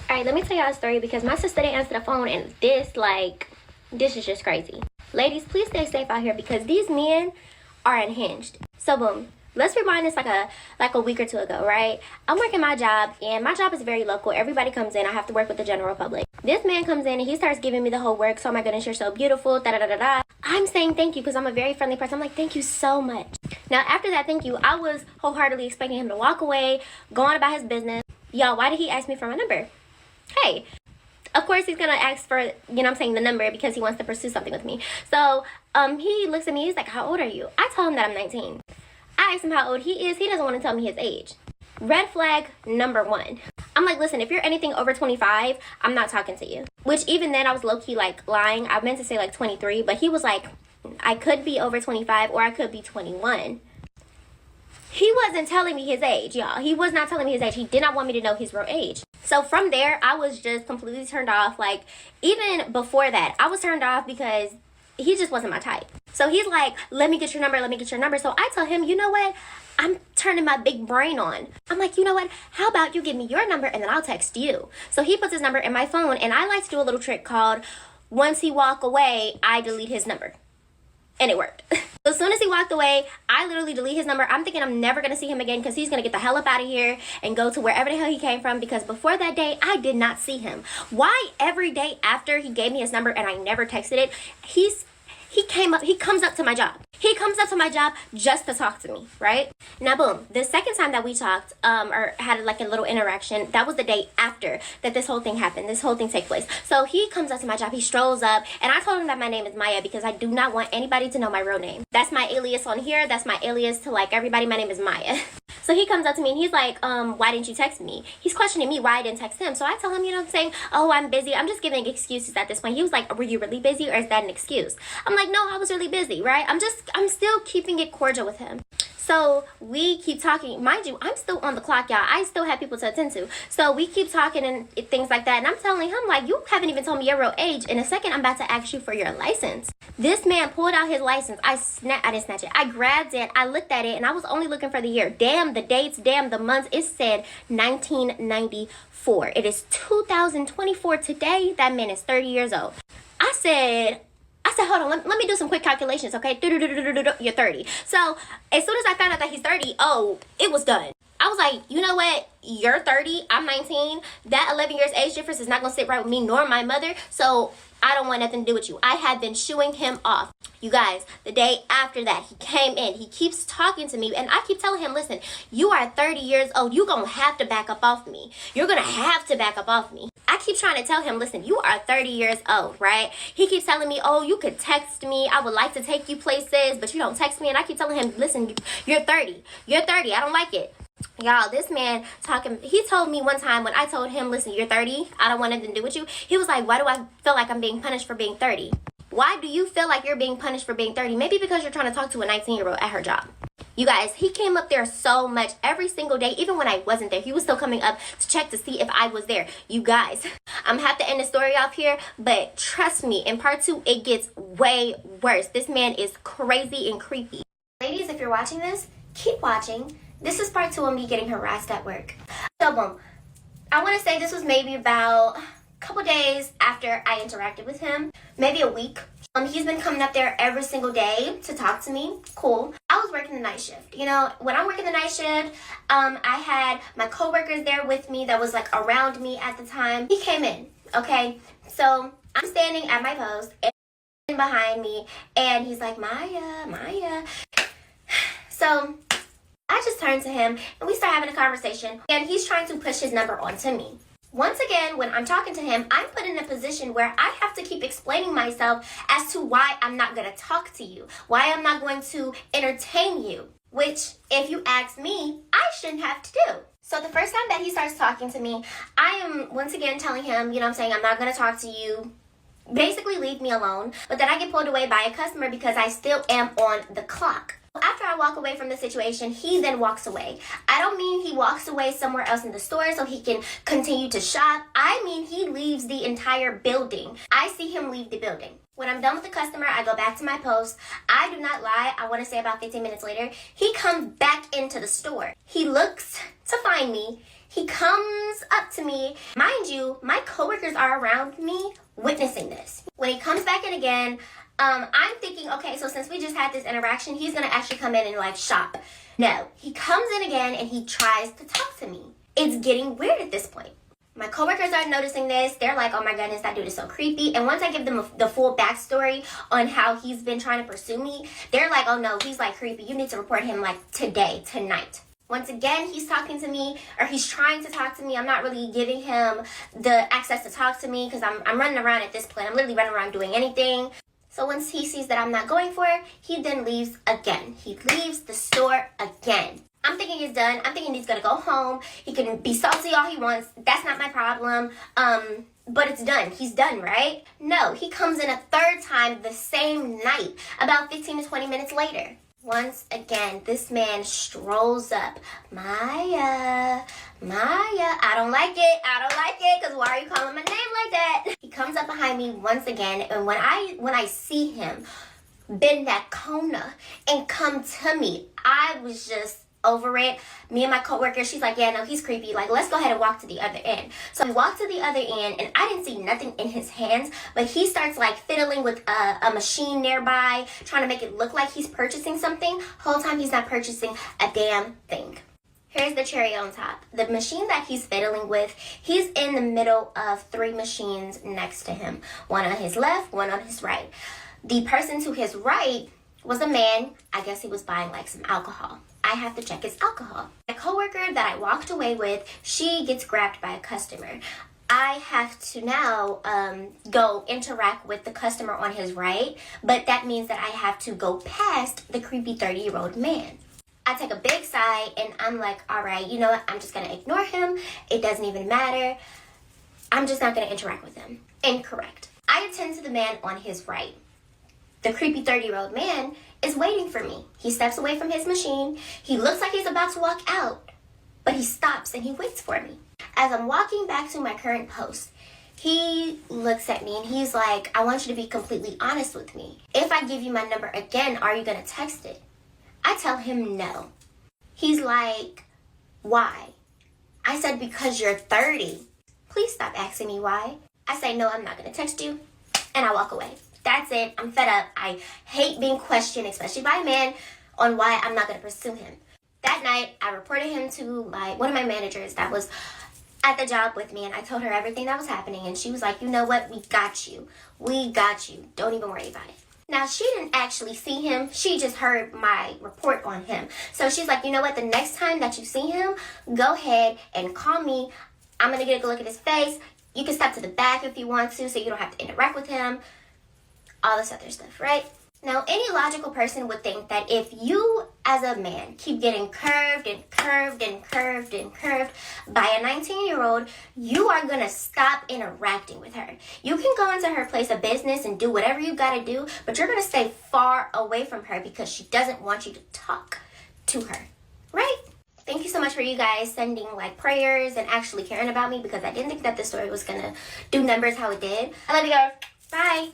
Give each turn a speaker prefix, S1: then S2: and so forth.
S1: All right, let me tell y'all a story because my sister didn't answer the phone, and this is just crazy. Ladies, please stay safe out here because these men are unhinged. So boom, let's rewind this like a week or two ago, right? I'm working my job, and my job is very local. Everybody comes in. I have to work with the general public. This man comes in and he starts giving me the whole work. So, oh my goodness, you're so beautiful. Da da da da da. I'm saying thank you because I'm a very friendly person. I'm like, thank you so much. Now after that thank you, I was wholeheartedly expecting him to walk away, go on about his business. Y'all, why did he ask me for my number? Hey, of course he's gonna ask for, the number because he wants to pursue something with me. So he looks at me, he's like, how old are you? I told him that I'm 19. I asked him how old he is. He doesn't want to tell me his age. Red flag number one. I'm like, listen, if you're anything over 25, I'm not talking to you. Which even then I was low-key like lying. I meant to say like 23, but he was like, I could be over 25 or I could be 21. He wasn't telling me his age, y'all. He was not telling me his age. He did not want me to know his real age. So from there, I was just completely turned off. Like, even before that, I was turned off because he just wasn't my type. So he's like, let me get your number, let me get your number. So I tell him, you know what? I'm turning my big brain on. I'm like, you know what? How about you give me your number and then I'll text you. So he puts his number in my phone, and I like to do a little trick called, once he walk away, I delete his number. And it worked. So as soon as he walked away, I literally delete his number. I'm thinking I'm never going to see him again because he's going to get the hell up out of here and go to wherever the hell he came from, because before that day, I did not see him. Why every day after he gave me his number and I never texted it, he comes up to my job. He comes up to my job just to talk to me, right? Now, boom, the second time that we talked or had like a little interaction, that was the day after that this whole thing happened, this whole thing take place. So he comes up to my job, he strolls up, and I told him that my name is Maya because I do not want anybody to know my real name. That's my alias on here. That's my alias to like everybody. My name is Maya. So he comes up to me and he's like, why didn't you text me? He's questioning me why I didn't text him. So I tell him, I'm saying, oh, I'm busy. I'm just giving excuses at this point. He was like, were you really busy or is that an excuse? I'm like, no, I was really busy, right? I'm still keeping it cordial with him. So we keep talking. Mind you, I'm still on the clock, y'all. I still have people to attend to. So we keep talking and things like that. And I'm telling him, like, you haven't even told me your real age. In a second, I'm about to ask you for your license. This man pulled out his license. I didn't snatch it. I grabbed it. I looked at it. And I was only looking for the year. Damn the dates. Damn the months. It said 1994. It is 2024 today. That man is 30 years old. I said, hold on, let me do some quick calculations, okay? You're 30. So as soon as I found out that he's 30, oh, it was done. I was like, you know what? You're 30, I'm 19. That 11 years age difference is not going to sit right with me nor my mother. So I don't want nothing to do with you. I had been shooing him off. You guys, the day after that, he came in. He keeps talking to me. And I keep telling him, listen, you are 30 years old. You're going to have to back up off me. You're going to have to back up off me. I keep trying to tell him, listen, you are 30 years old, right? He keeps telling me, oh, you could text me. I would like to take you places, but you don't text me. And I keep telling him, listen, you're 30. You're 30. I don't like it. Y'all, this man talking, he told me one time when I told him, listen, you're 30, I don't want anything to do with you. He was like, why do I feel like I'm being punished for being 30? Why do you feel like you're being punished for being 30? Maybe because you're trying to talk to a 19-year-old at her job. You guys, he came up there so much every single day. Even when I wasn't there, he was still coming up to check to see if I was there. You guys, I'm gonna have to end the story off here, but trust me, in part 2, it gets way worse. This man is crazy and creepy. Ladies, if you're watching this, keep watching. This is part 2 of me getting harassed at work. So boom, I want to say this was maybe about a couple days after I interacted with him, maybe a week. He's been coming up there every single day to talk to me. Cool. I was working the night shift. When I'm working the night shift, I had my coworkers there with me that was like around me at the time. He came in, okay? So I'm standing at my post and behind me, and he's like, Maya. So I just turned to him and we start having a conversation, and he's trying to push his number onto me. Once again, when I'm talking to him, I'm put in a position where I have to keep explaining myself as to why I'm not going to talk to you, why I'm not going to entertain you, which, if you ask me, I shouldn't have to do. So the first time that he starts talking to me, I am once again telling him, I'm not going to talk to you. Basically, leave me alone. But then I get pulled away by a customer because I still am on the clock. After I walk away from the situation, he then walks away. I don't mean he walks away somewhere else in the store so he can continue to shop. I mean he leaves the entire building. I see him leave the building. When I'm done with the customer, I go back to my post. I do not lie. I want to say about 15 minutes later, he comes back into the store. He looks to find me. He comes up to me. Mind you, my coworkers are around me witnessing this. When he comes back in again, I'm thinking, okay, so since we just had this interaction, he's gonna actually come in and like shop. No, he comes in again and he tries to talk to me. It's getting weird at this point. My coworkers are noticing this. They're like, oh my goodness, that dude is so creepy. And once I give them the full backstory on how he's been trying to pursue me, they're like, oh no, he's like creepy. You need to report him like today, tonight. Once again, he's talking to me, or he's trying to talk to me. I'm not really giving him the access to talk to me because I'm running around at this point. I'm literally running around doing anything. So once he sees that I'm not going for it, he then leaves again. He leaves the store again. I'm thinking he's done. I'm thinking he's gonna go home. He can be salty all he wants. That's not my problem. But it's done. He's done, right? No, he comes in a third time the same night, about 15 to 20 minutes later. Once again, this man strolls up. Maya, I don't like it, because why are you calling my name like that? He comes up behind me once again, and when I see him bend that corner and come to me, I was just over it. Me and my coworker, she's like, yeah, no, he's creepy. Like, let's go ahead and walk to the other end. So we walked to the other end, and I didn't see nothing in his hands, but he starts like fiddling with a machine nearby, trying to make it look like he's purchasing something. Whole time he's not purchasing a damn thing. Here's the cherry on top. The machine that he's fiddling with, he's in the middle of 3 machines next to him. One on his left, one on his right. The person to his right was a man. I guess he was buying like some alcohol. I have to check his alcohol. My coworker that I walked away with, she gets grabbed by a customer. I have to now go interact with the customer on his right, but that means that I have to go past the creepy 30-year-old man. I take a big sigh and I'm like, all right, you know what? I'm just gonna ignore him. It doesn't even matter. I'm just not gonna interact with him. Incorrect. I attend to the man on his right. The creepy 30-year-old man is waiting for me. He steps away from his machine. He looks like he's about to walk out, but he stops and he waits for me. As I'm walking back to my current post, he looks at me and he's like, I want you to be completely honest with me. If I give you my number again, are you gonna text it? I tell him no. He's like, why? I said, because you're 30. Please stop asking me why. I say, no, I'm not gonna text you, and I walk away. That's it. I'm fed up. I hate being questioned, especially by a man, on why I'm not going to pursue him. That night, I reported him to one of my managers that was at the job with me, and I told her everything that was happening, and she was like, you know what? We got you. We got you. Don't even worry about it. Now, she didn't actually see him. She just heard my report on him. So she's like, you know what? The next time that you see him, go ahead and call me. I'm going to get a good look at his face. You can step to the back if you want to, so you don't have to interact with him. All this other stuff, right? Now, any logical person would think that if you, as a man, keep getting curved and curved and curved and curved by a 19-year-old, you are going to stop interacting with her. You can go into her place of business and do whatever you got to do, but you're going to stay far away from her because she doesn't want you to talk to her, right? Thank you so much for you guys sending like prayers and actually caring about me, because I didn't think that this story was going to do numbers how it did. I love you guys. Bye.